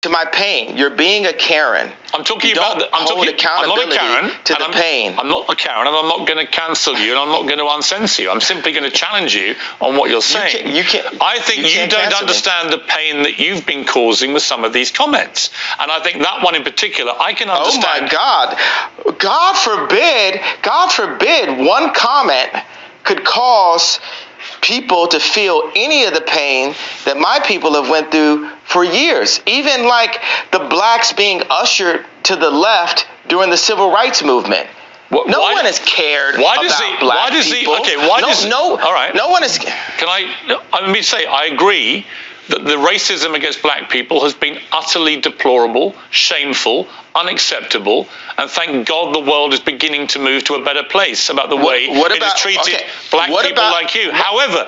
to my pain. You're being a Karen. I'm talking I'm not a Karen, to the pain. I'm not a Karen, and I'm not going to cancel you, and I'm not going to uncensor you. I'm simply going to challenge you on what you're saying. I think you don't understand the pain that you've been causing with some of these comments, and I think that one in particular, I can understand. Oh my God! God forbid, one comment could cause people to feel any of the pain that my people have went through for years. Even like the blacks being ushered to the left during the civil rights movement. No one has cared about black people. All right. No one is. Let me say, I agree that the racism against black people has been utterly deplorable, shameful, unacceptable, and thank God the world is beginning to move to a better place about the way it has treated black people like you. However,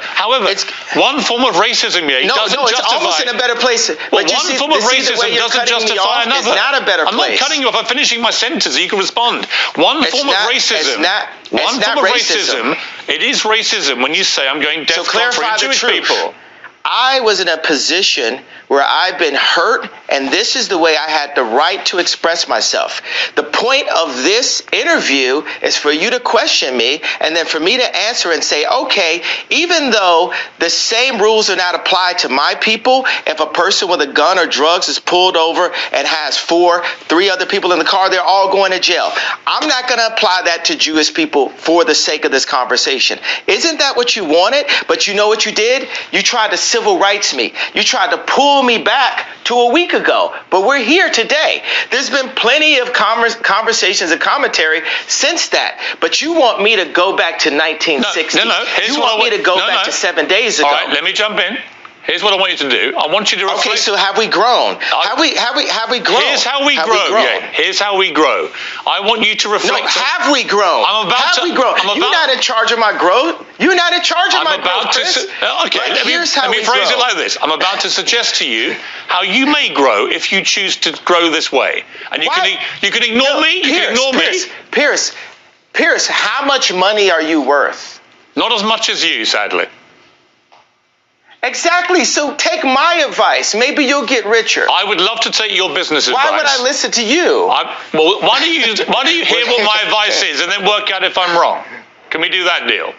one form of racism doesn't justify. It's almost in a better place. Well, one form of racism doesn't justify another. It's not a better place. I'm not cutting you off. I'm finishing my sentence. You can respond. One form of racism. It is racism when you say I'm going DEFCON for Jewish people. I was in a position where I've been hurt, and this is the way I had the right to express myself. The point of this interview is for you to question me, and then for me to answer and say, okay, even though the same rules are not applied to my people, if a person with a gun or drugs is pulled over and has three other people in the car, they're all going to jail. I'm not going to apply that to Jewish people for the sake of this conversation. Isn't that what you wanted? But you know what you did? You tried to civil rights me. You tried to pull me back to a week ago, but we're here today. There's been plenty of conversations and commentary since that, but you want me to go back to 1960. You want me to go back to 7 days ago. All right, let me jump in. Here's what I want you to do. I want you to reflect. Okay, so have we grown? Have we grown? Here's how we grow. Yeah, here's how we grow. I want you to reflect. No, have we grown? Have we grown? You're not in charge of my growth. You're not in charge of my growth, Chris. Okay, let me phrase it like this. I'm about to suggest to you how you may grow if you choose to grow this way. And you can ignore me. You can ignore me. Piers, how much money are you worth? Not as much as you, sadly. Exactly. So take my advice. Maybe you'll get richer. I would love to take your business advice. Why would I listen to you? Well, why don't you hear what my advice is and then work out if I'm wrong? Can we do that deal?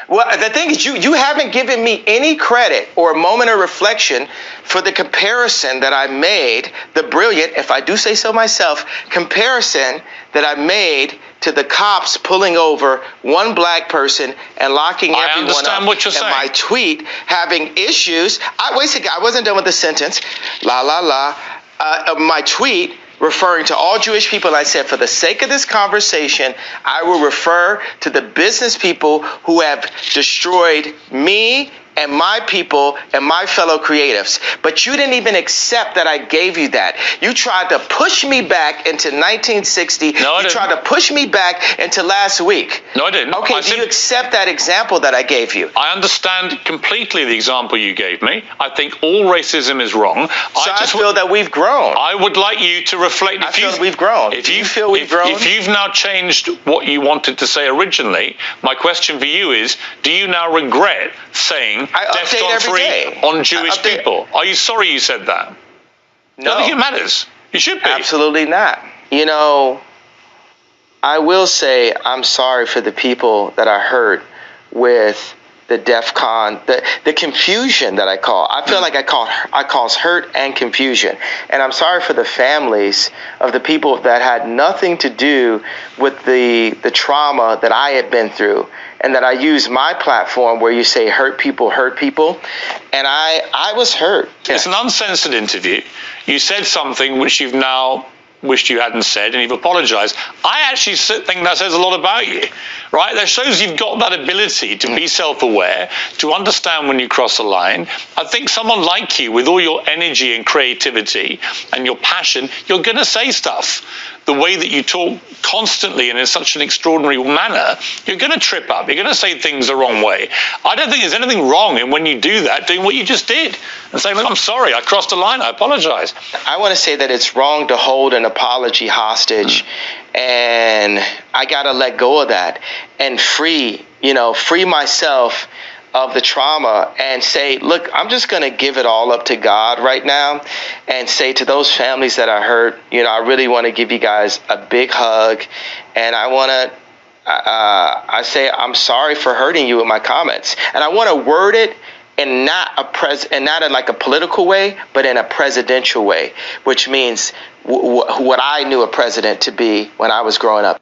Well, the thing is, you haven't given me any credit or a moment of reflection for the comparison that I made, the brilliant, if I do say so myself, comparison that I made to the cops pulling over one black person and locking everyone up. I understand what you're saying. And my tweet having issues. Wait a second, I wasn't done with the sentence. My tweet referring to all Jewish people, I said, for the sake of this conversation, I will refer to the business people who have destroyed me and my people and my fellow creatives. But you didn't even accept that I gave you that. You tried to push me back into 1960. No, I didn't. You tried to push me back into last week. No, I didn't. Okay, do you accept that example that I gave you? I understand completely the example you gave me. I think all racism is wrong. I feel that we've grown. I would like you to reflect. I feel we've grown. If you feel we've grown? If you've now changed what you wanted to say originally, my question for you is, do you now regret saying DEFCON 3 on Jewish people? Are you sorry you said that? No. I think it matters. You should be. Absolutely not. You know, I will say I'm sorry for the people that I hurt with the DEFCON, the confusion that I call. I feel like I cause hurt and confusion. And I'm sorry for the families of the people that had nothing to do with the trauma that I had been through, and that I use my platform where you say hurt people, and I was hurt. It's an uncensored interview. You said something which you've now wished you hadn't said, and you've apologized. I actually think that says a lot about you, right? That shows you've got that ability to be self-aware, to understand when you cross a line. I think someone like you, with all your energy and creativity and your passion, you're going to say stuff. The way that you talk constantly and in such an extraordinary manner, you're going to trip up. You're going to say things the wrong way. I don't think there's anything wrong in when you do that, doing what you just did and saying, look, I'm sorry, I crossed a line, I apologize. I want to say that it's wrong to hold an apology hostage, and I got to let go of that and free myself of the trauma and say, look, I'm just going to give it all up to God right now and say to those families that are hurt, I really want to give you guys a big hug. And I want to, I say, I'm sorry for hurting you with my comments. And I want to word it in not in like a political way, but in a presidential way, which means what I knew a president to be when I was growing up.